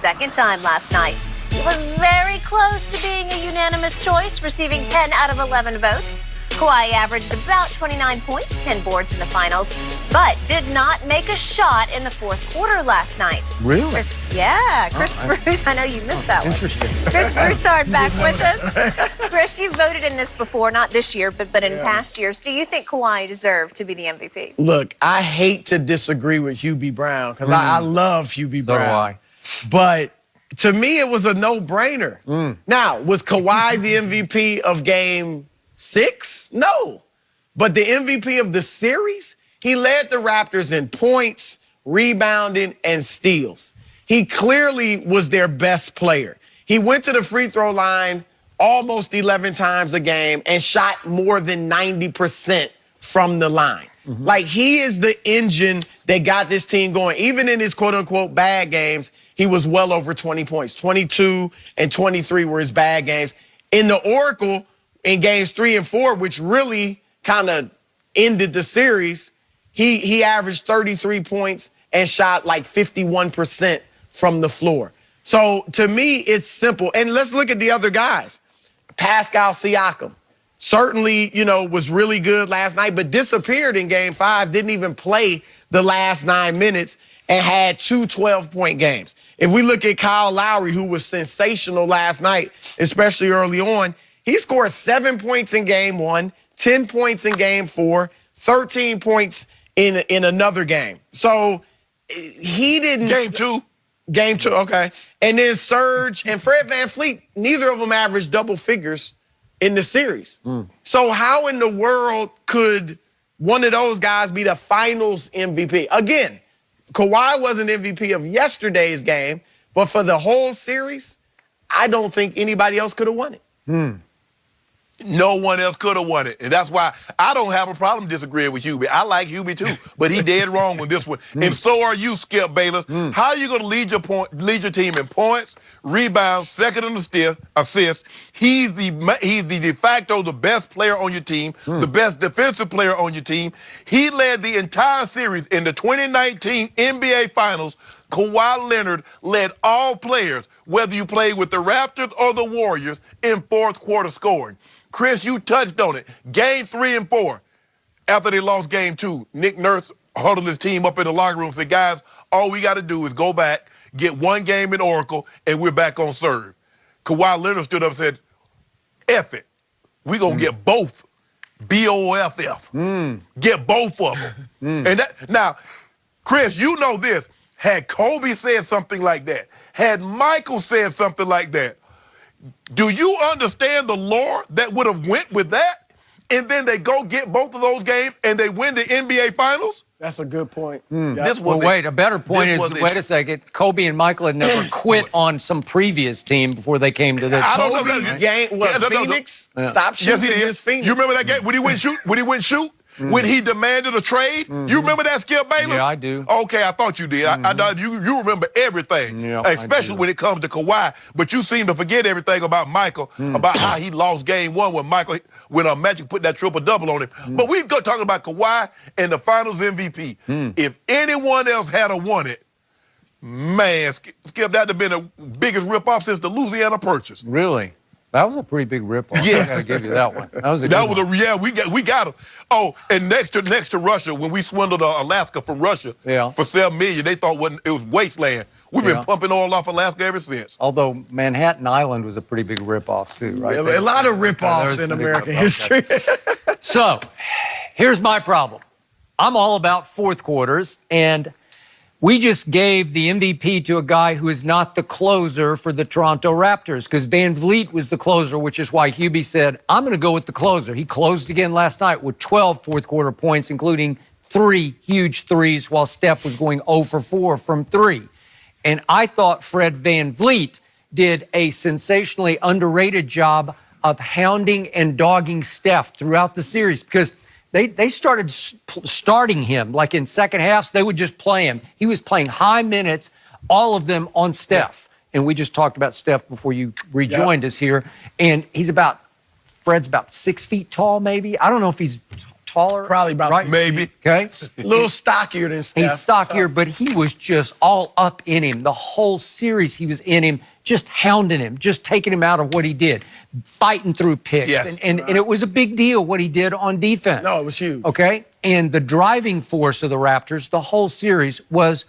second time last night. He was very close to being a unanimous choice, receiving 10 out of 11 votes. Kawhi averaged about 29 points, 10 boards in the finals, but did not make a shot in the fourth quarter last night. Really? Chris Bruce, I know you missed that one. Interesting. Chris Broussard back with us. Chris, you voted in this before, not this year, but in past years. Do you think Kawhi deserved to be the MVP? Look, I hate to disagree with Hubie Brown because I love Hubie Brown. So do I. But to me, it was a no-brainer. Now, was Kawhi the MVP of Game 6? No. But the MVP of the series, he led the Raptors in points, rebounding, and steals. He clearly was their best player. He went to the free throw line almost 11 times a game and shot more than 90% from the line. Like, he is the engine that got this team going. Even in his quote-unquote bad games, he was well over 20 points. 22 and 23 were his bad games. In the Oracle, in games 3 and 4, which really kind of ended the series, he averaged 33 points and shot like 51% from the floor. So to me, it's simple. And let's look at the other guys. Pascal Siakam certainly, was really good last night, but disappeared in Game 5, didn't even play the last 9 minutes and had 2 12-point games. If we look at Kyle Lowry, who was sensational last night, especially early on, he scored 7 points in Game 1, 10 points in Game 4, 13 points in another game. So he didn't. Game 2, okay. And then Serge and Fred VanVleet, neither of them averaged double figures in the series. So how in the world could one of those guys be the finals MVP? Again, Kawhi wasn't MVP of yesterday's game, but for the whole series, I don't think anybody else could have won it. No one else could have won it. And that's why I don't have a problem disagreeing with Hubie. I like Hubie too, but he dead wrong on this one. And so are you, Skip Bayless. How are you going to lead your team in points, rebounds, second in the assists? He's the de facto the best player on your team, the best defensive player on your team. He led the entire series in the 2019 NBA Finals. Kawhi Leonard led all players, whether you played with the Raptors or the Warriors, in fourth quarter scoring. Chris, you touched on it. Game 3 and 4, after they lost Game 2, Nick Nurse huddled his team up in the locker room and said, guys, all we got to do is go back, get one game in Oracle, and we're back on serve. Kawhi Leonard stood up and said, F it. We're going to get both. B-O-F-F. Get both of them. And now, Chris, you know this. Had Kobe said something like that, had Michael said something like that, do you understand the lore that would have went with that? And then they go get both of those games and they win the NBA Finals? That's a good point. A better point is, wait a second, Kobe and Michael had never quit on some previous team before they came to the Kobe game, Phoenix? Stop shooting against Phoenix. You remember that game when he went shoot? When he demanded a trade? You remember that, Skip Bayless? Yeah, I do. Okay, I thought you did. I thought you remember everything, especially when it comes to Kawhi. But you seem to forget everything about Michael, about how he lost Game 1 when Magic put that triple-double on him. But we've got talking about Kawhi and the Finals MVP. If anyone else had won it, man, Skip, that'd have been the biggest ripoff since the Louisiana Purchase. Really? That was a pretty big ripoff. Yes. I got to give you that one. That was a good one. We got him. Oh, and next to Russia, when we swindled Alaska from Russia for $7 million, they thought it was wasteland. We've been pumping oil off Alaska ever since. Although Manhattan Island was a pretty big ripoff too, right? A lot of ripoffs in American history. So, here's my problem. I'm all about fourth quarters, and we just gave the MVP to a guy who is not the closer for the Toronto Raptors because VanVleet was the closer, which is why Hubie said, I'm going to go with the closer. He closed again last night with 12 fourth quarter points, including 3 huge threes, while Steph was going 0 for 4 from 3. And I thought Fred VanVleet did a sensationally underrated job of hounding and dogging Steph throughout the series because they started starting him, like in second halves, they would just play him. He was playing high minutes, all of them on Steph. And we just talked about Steph before you rejoined us here. And Fred's about 6 feet tall, maybe. I don't know if he's taller. Probably about right? Maybe. Okay. A little stockier than Steph. He's stockier, but he was just all up in him. The whole series he was in him, just hounding him, just taking him out of what he did, fighting through picks. Yes. And it was a big deal what he did on defense. No, it was huge. Okay? And the driving force of the Raptors, the whole series, was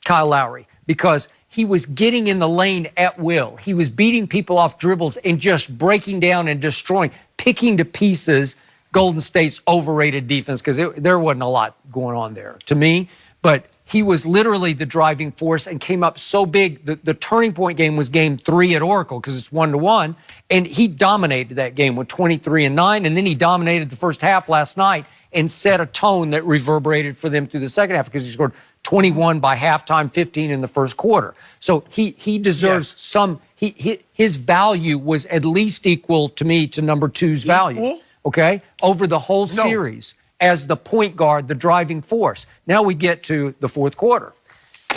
Kyle Lowry, because he was getting in the lane at will. He was beating people off dribbles and just breaking down and destroying, picking to pieces Golden State's overrated defense, because there wasn't a lot going on there to me. But he was literally the driving force and came up so big. The turning point game was game 3 at Oracle, because it's 1-1. And he dominated that game with 23 and 9. And then he dominated the first half last night and set a tone that reverberated for them through the second half, because he scored 21 by halftime, 15 in the first quarter. So he deserves some. His value was at least equal to me to number 2's value. Okay, over the whole series as the point guard, the driving force. Now we get to the fourth quarter.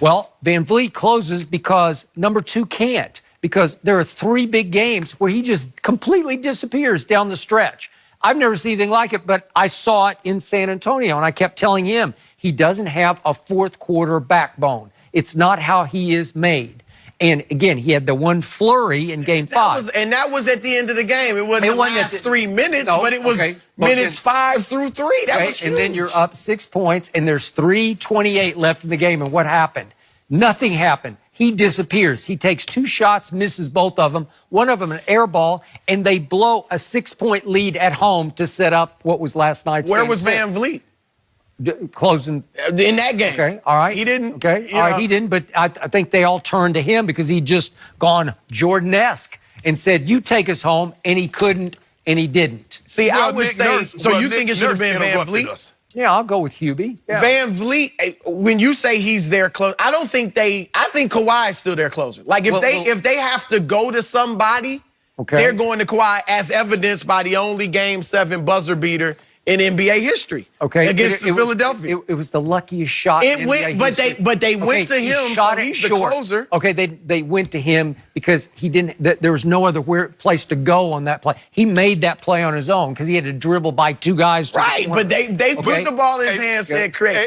Well, Van Vliet closes because number 2 can't, because there are 3 big games where he just completely disappears down the stretch. I've never seen anything like it, but I saw it in San Antonio, and I kept telling him he doesn't have a fourth quarter backbone. It's not how he is made. And again, he had the one flurry in game 5. And that was at the end of the game. It wasn't the last 3 minutes, but it was minutes 5 through 3. That was huge. And then you're up 6 points, and there's 3:28 left in the game. And what happened? Nothing happened. He disappears. He takes 2 shots, misses both of them. One of them an air ball, and they blow a 6-point lead at home to set up what was last night's game. Where was Van Vliet? Closing in that game. Okay, all right. He didn't. Okay, all right, he didn't. But I think they all turned to him because he'd just gone Jordan-esque and said, "You take us home," and he couldn't, and he didn't. See, I would say. So you think it should have been Van Vliet? Yeah, I'll go with Hubie. Yeah. Van Vliet. When you say he's their closer, I don't think they. I think Kawhi is still their closer. Like if they have to go to somebody, they're going to Kawhi, as evidenced by the only Game 7 buzzer beater in NBA history. Against Philadelphia. It was the luckiest shot. It went, but they went to him. So he's the closer. Okay, they went to him because he didn't. There was no other place to go on that play. He made that play on his own because he had to dribble by 2 guys. Right, but they put the ball in his hand. Said, "Chris,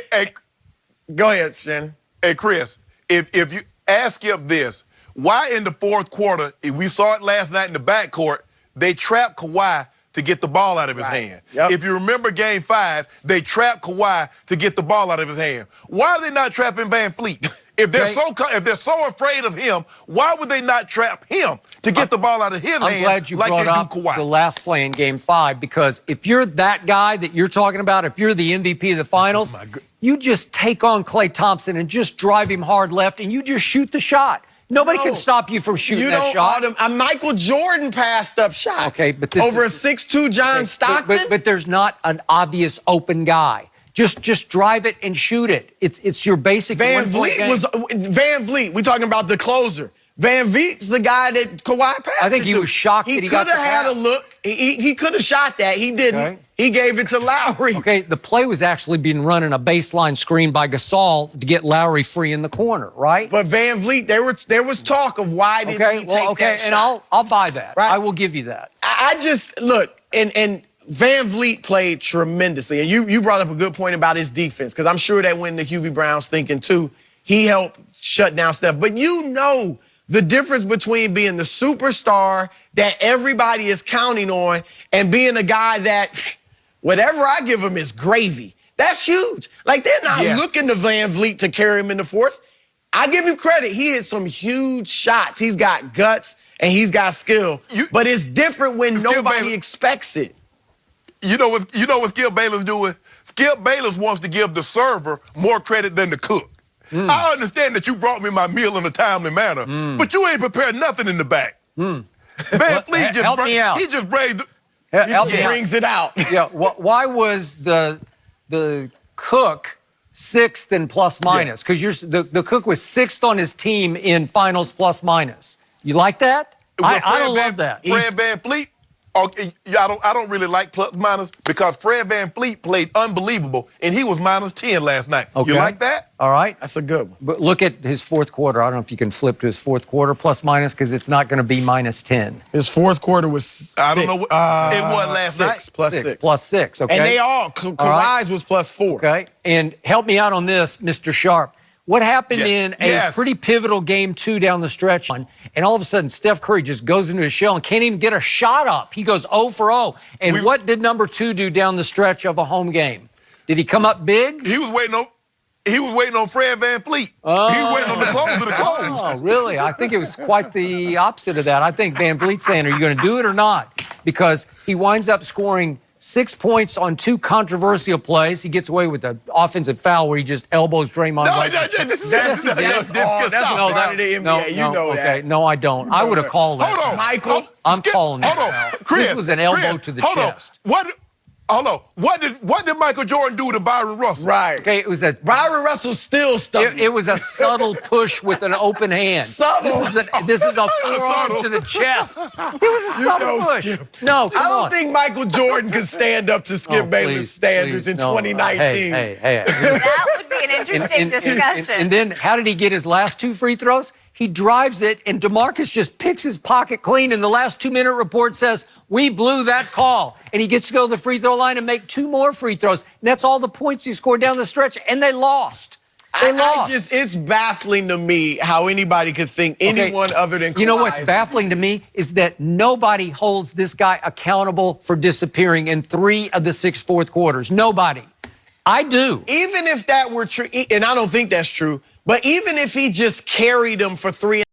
go ahead, Shannon." Hey, Chris, if you ask him this, why in the fourth quarter? We saw it last night in the backcourt. They trapped Kawhi to get the ball out of his hand. If you remember game 5, they trapped Kawhi to get the ball out of his hand. Why are they not trapping Van Vliet? If they're so afraid of him, why would they not trap him to get the ball out of his hand? I'm glad you brought up Kawhi? The last play in game 5, because if you're that guy that you're talking about, if you're the MVP of the finals, you just take on Klay Thompson and just drive him hard left and you just shoot the shot. Nobody can stop you from shooting that shot. Michael Jordan passed up shots. Okay, but over a 6'2" John Stockton. But there's not an obvious open guy. Just drive it and shoot it. It's your basic. Van Vliet. We talking about the closer. Van Vliet's the guy that Kawhi passed. I think he was shocked that he got the pass. He could have had a look. He could have shot that. He didn't. Okay. He gave it to Lowry. Okay, the play was actually being run in a baseline screen by Gasol to get Lowry free in the corner, right? But Van Vliet, there was talk of why didn't he take that shot. And I'll buy that. Right? I will give you that. I just look and Van Vliet played tremendously, and you brought up a good point about his defense, because I'm sure that when the Hubie Brown's thinking too, he helped shut down Steph. But you know the difference between being the superstar that everybody is counting on and being a guy that whatever I give him is gravy. That's huge. Like, they're not looking to Van Vliet to carry him in the fourth. I give him credit. He hit some huge shots. He's got guts and he's got skill. But it's different when nobody expects it. You know what Skip Bayless doing? Skip Bayless wants to give the server more credit than the cook. I understand that you brought me my meal in a timely manner, but you ain't prepared nothing in the back. Van Vliet just brings it out. Yeah. Why was the cook 6th in plus minus? Because the cook was 6th on his team in finals plus minus. You like that? I don't love that. Fred Van Vliet. Okay, I don't really like plus minus because Fred VanVleet played unbelievable and he was -10 last night. Okay. You like that? All right. That's a good one. But look at his fourth quarter. I don't know if you can flip to his fourth quarter plus minus because it's not going to be -10. His fourth quarter was I don't know what it was last night. +6. Plus 6, okay? And they all, Kawhi's was +4. Okay. And help me out on this, Mr. Sharp. What happened in a pretty pivotal game 2 down the stretch? And all of a sudden, Steph Curry just goes into his shell and can't even get a shot up. He goes 0 for 0. And what did number 2 do down the stretch of a home game? Did he come up big? He was waiting on Fred VanVleet. He was waiting on the close of the close. Oh, really? I think it was quite the opposite of that. I think VanVleet's saying, are you going to do it or not? Because he winds up scoring 6 points on 2 controversial plays. He gets away with an offensive foul where he just elbows Draymond. That's a part of the NBA. You know that. Okay, no, I don't. I would have called that. Hold on, Michael. I'm calling it. Hold on, Chris. This was an elbow to the chest. Hold on. What did Michael Jordan do to Byron Russell? Right. Okay, it was a Byron Russell still stuck. it was a subtle push with an open hand. Subtle. This is a forearm to the chest. It was a subtle push. Skip. No, come I don't on. think Michael Jordan could stand up to Skip Bayless standards in 2019. Hey. That would be an interesting discussion. And then how did he get his last 2 free throws? He drives it, and DeMarcus just picks his pocket clean, and the last 2-minute report says, we blew that call. And he gets to go to the free throw line and make 2 more free throws. And that's all the points he scored down the stretch, and they lost. It's baffling to me how anybody could think anyone other than Kawhi. You know what's baffling to me is that nobody holds this guy accountable for disappearing in 3 of the 6 fourth quarters. Nobody. I do. Even if that were true, and I don't think that's true, but even if he just carried them for 3